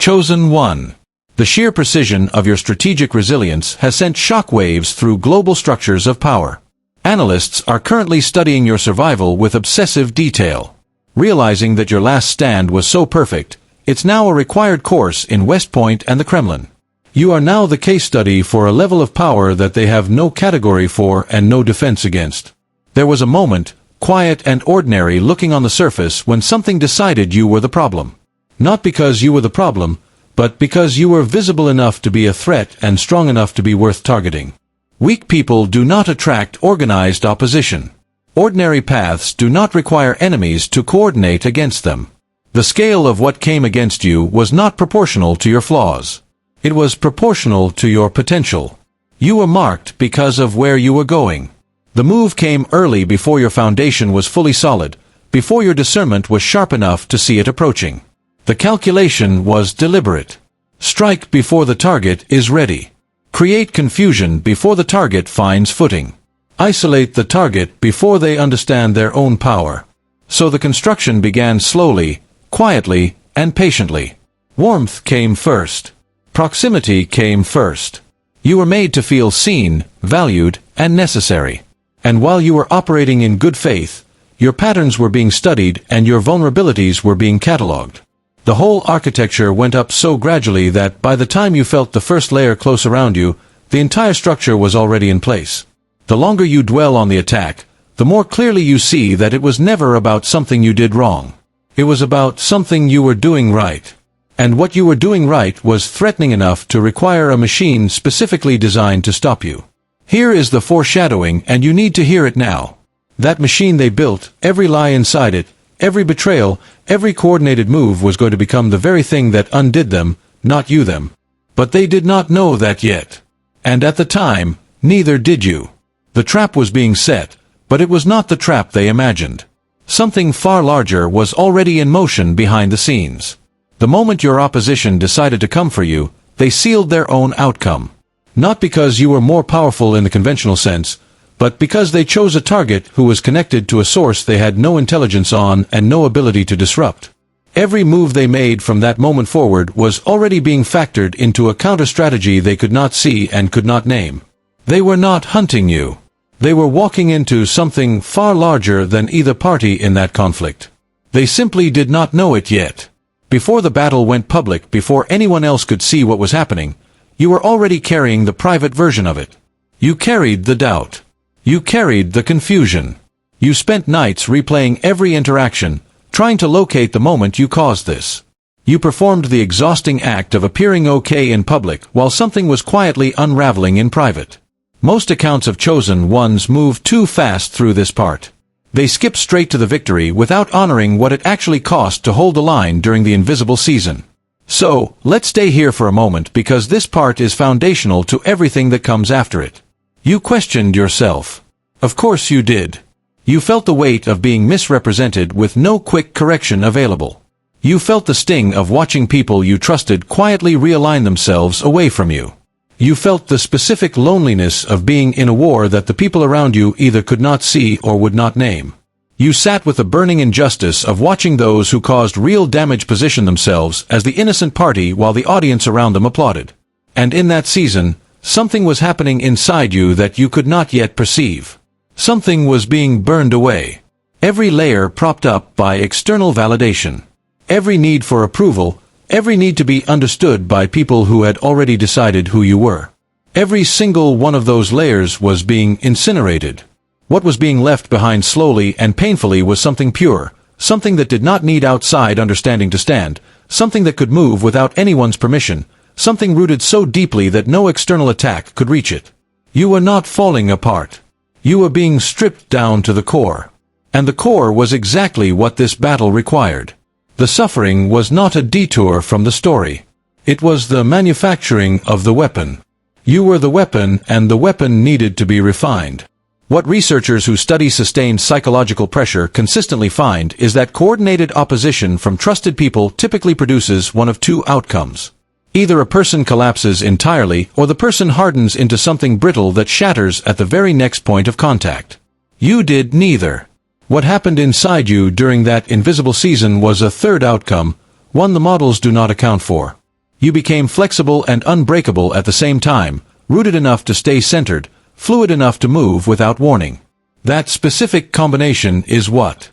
Chosen 1. The sheer precision of your strategic resilience has sent shockwaves through global structures of power. Analysts are currently studying your survival with obsessive detail. Realizing that your last stand was so perfect, it's now a required course in West Point and the Kremlin. You are now the case study for a level of power that they have no category for and no defense against. There was a moment, quiet and ordinary looking on the surface, when something decided you were the problem. Not because you were the problem, but because you were visible enough to be a threat and strong enough to be worth targeting. Weak people do not attract organized opposition. Ordinary paths do not require enemies to coordinate against them. The scale of what came against you was not proportional to your flaws. It was proportional to your potential. You were marked because of where you were going. The move came early, before your foundation was fully solid, before your discernment was sharp enough to see it approaching. The calculation was deliberate. Strike before the target is ready. Create confusion before the target finds footing. Isolate the target before they understand their own power. So the construction began slowly, quietly, and patiently. Warmth came first. Proximity came first. You were made to feel seen, valued, and necessary. And while you were operating in good faith, your patterns were being studied and your vulnerabilities were being catalogued. The whole architecture went up so gradually that by the time you felt the first layer close around you, the entire structure was already in place. The longer you dwell on the attack, the more clearly you see that it was never about something you did wrong. It was about something you were doing right. And what you were doing right was threatening enough to require a machine specifically designed to stop you. Here is the foreshadowing, and you need to hear it now. That machine they built, every lie inside it, every betrayal, every coordinated move was going to become the very thing that undid them, not you them. But they did not know that yet. And at the time, neither did you. The trap was being set, but it was not the trap they imagined. Something far larger was already in motion behind the scenes. The moment your opposition decided to come for you, they sealed their own outcome. Not because you were more powerful in the conventional sense, but because they chose a target who was connected to a source they had no intelligence on and no ability to disrupt. Every move they made from that moment forward was already being factored into a counter-strategy they could not see and could not name. They were not hunting you. They were walking into something far larger than either party in that conflict. They simply did not know it yet. Before the battle went public, before anyone else could see what was happening, you were already carrying the private version of it. You carried the doubt. You carried the confusion. You spent nights replaying every interaction, trying to locate the moment you caused this. You performed the exhausting act of appearing okay in public while something was quietly unraveling in private. Most accounts of Chosen Ones move too fast through this part. They skip straight to the victory without honoring what it actually cost to hold the line during the invisible season. So, let's stay here for a moment, because this part is foundational to everything that comes after it. You questioned yourself. Of course you did. You felt the weight of being misrepresented with no quick correction available. You felt the sting of watching people you trusted quietly realign themselves away from you. You felt the specific loneliness of being in a war that the people around you either could not see or would not name. You sat with the burning injustice of watching those who caused real damage position themselves as the innocent party while the audience around them applauded. And in that season, something was happening inside you that you could not yet perceive. Something was being burned away. Every layer propped up by external validation. Every need for approval, every need to be understood by people who had already decided who you were. Every single one of those layers was being incinerated. What was being left behind slowly and painfully was something pure, something that did not need outside understanding to stand, something that could move without anyone's permission, something rooted so deeply that no external attack could reach it. You were not falling apart. You were being stripped down to the core. And the core was exactly what this battle required. The suffering was not a detour from the story. It was the manufacturing of the weapon. You were the weapon, and the weapon needed to be refined. What researchers who study sustained psychological pressure consistently find is that coordinated opposition from trusted people typically produces one of two outcomes. Either a person collapses entirely, or the person hardens into something brittle that shatters at the very next point of contact. You did neither. What happened inside you during that invisible season was a third outcome, one the models do not account for. You became flexible and unbreakable at the same time, rooted enough to stay centered, fluid enough to move without warning. That specific combination is what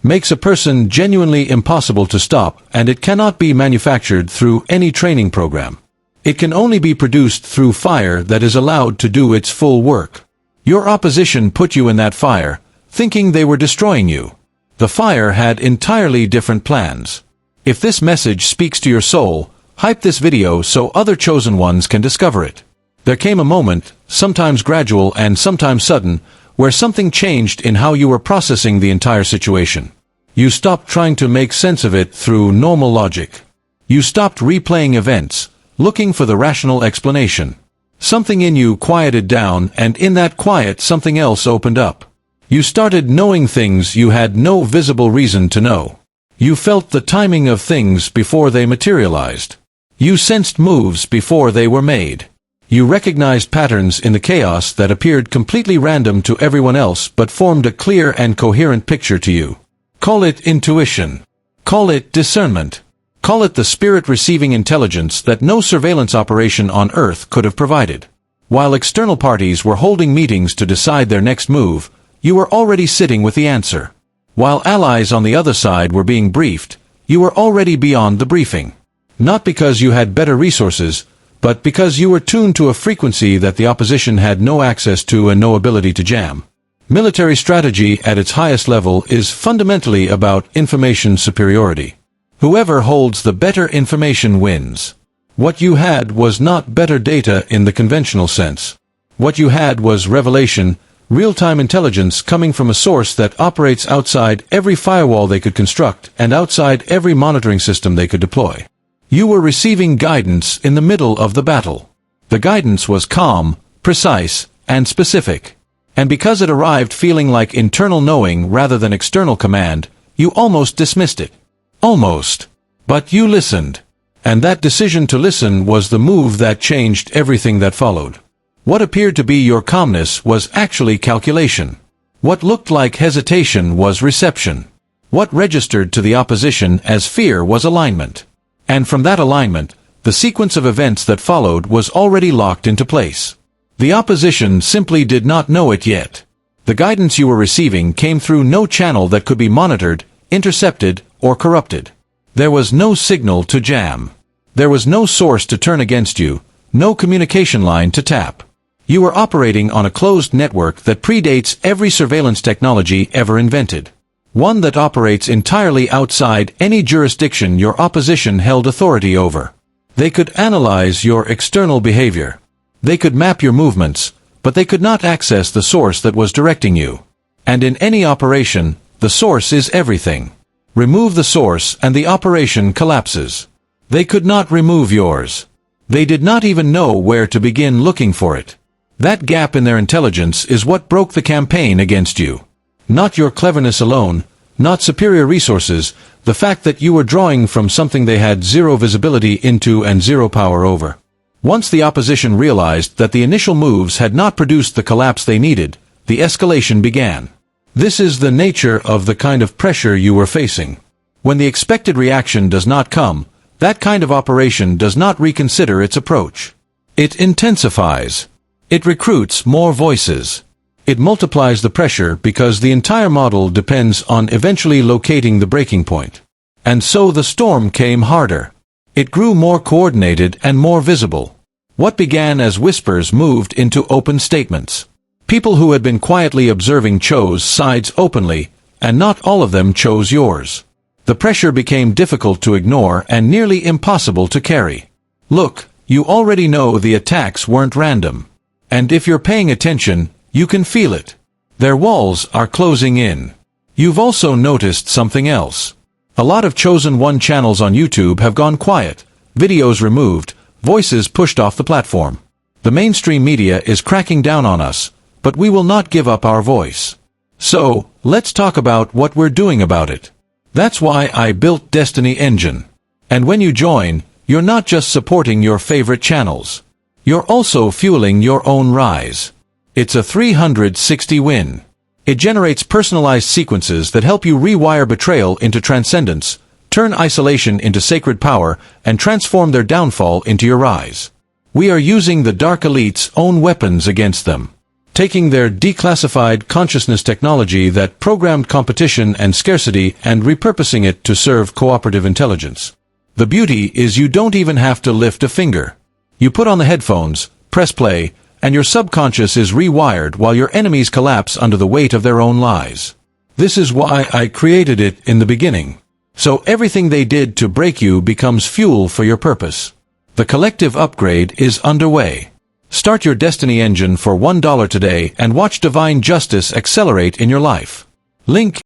makes a person genuinely impossible to stop, and it cannot be manufactured through any training program. It can only be produced through fire that is allowed to do its full work. Your opposition put you in that fire, thinking they were destroying you. The fire had entirely different plans. If this message speaks to your soul, hype this video so other chosen ones can discover it. There came a moment, sometimes gradual and sometimes sudden, where something changed in how you were processing the entire situation. You stopped trying to make sense of it through normal logic. You stopped replaying events, looking for the rational explanation. Something in you quieted down, and in that quiet something else opened up. You started knowing things you had no visible reason to know. You felt the timing of things before they materialized. You sensed moves before they were made. You recognized patterns in the chaos that appeared completely random to everyone else but formed a clear and coherent picture to you. Call it intuition. Call it discernment. Call it the spirit-receiving intelligence that no surveillance operation on Earth could have provided. While external parties were holding meetings to decide their next move, you were already sitting with the answer. While allies on the other side were being briefed, you were already beyond the briefing. Not because you had better resources, but because you were tuned to a frequency that the opposition had no access to and no ability to jam. Military strategy at its highest level is fundamentally about information superiority. Whoever holds the better information wins. What you had was not better data in the conventional sense. What you had was revelation, real-time intelligence coming from a source that operates outside every firewall they could construct and outside every monitoring system they could deploy. You were receiving guidance in the middle of the battle. The guidance was calm, precise, and specific. And because it arrived feeling like internal knowing rather than external command, you almost dismissed it. Almost. But you listened. And that decision to listen was the move that changed everything that followed. What appeared to be your calmness was actually calculation. What looked like hesitation was reception. What registered to the opposition as fear was alignment. And from that alignment, the sequence of events that followed was already locked into place. The opposition simply did not know it yet. The guidance you were receiving came through no channel that could be monitored, intercepted, or corrupted. There was no signal to jam. There was no source to turn against you, no communication line to tap. You were operating on a closed network that predates every surveillance technology ever invented. One that operates entirely outside any jurisdiction your opposition held authority over. They could analyze your external behavior. They could map your movements, but they could not access the source that was directing you. And in any operation, the source is everything. Remove the source and the operation collapses. They could not remove yours. They did not even know where to begin looking for it. That gap in their intelligence is what broke the campaign against you. Not your cleverness alone, not superior resources, the fact that you were drawing from something they had zero visibility into and zero power over. Once the opposition realized that the initial moves had not produced the collapse they needed, the escalation began. This is the nature of the kind of pressure you were facing. When the expected reaction does not come, that kind of operation does not reconsider its approach. It intensifies. It recruits more voices. It multiplies the pressure because the entire model depends on eventually locating the breaking point. And so the storm came harder. It grew more coordinated and more visible. What began as whispers moved into open statements. People who had been quietly observing chose sides openly, and not all of them chose yours. The pressure became difficult to ignore and nearly impossible to carry. Look, you already know the attacks weren't random. And if you're paying attention, you can feel it. Their walls are closing in. You've also noticed something else. A lot of Chosen One channels on YouTube have gone quiet, videos removed, voices pushed off the platform. The mainstream media is cracking down on us, but we will not give up our voice. So, let's talk about what we're doing about it. That's why I built Destiny Engine. And when you join, you're not just supporting your favorite channels. You're also fueling your own rise. It's a 360 win. It generates personalized sequences that help you rewire betrayal into transcendence, turn isolation into sacred power, and transform their downfall into your rise. We are using the Dark Elite's own weapons against them, taking their declassified consciousness technology that programmed competition and scarcity and repurposing it to serve cooperative intelligence. The beauty is you don't even have to lift a finger. You put on the headphones, press play, and your subconscious is rewired while your enemies collapse under the weight of their own lies. This is why I created it in the beginning. So everything they did to break you becomes fuel for your purpose. The collective upgrade is underway. Start your destiny engine for $1 today and watch divine justice accelerate in your life. Link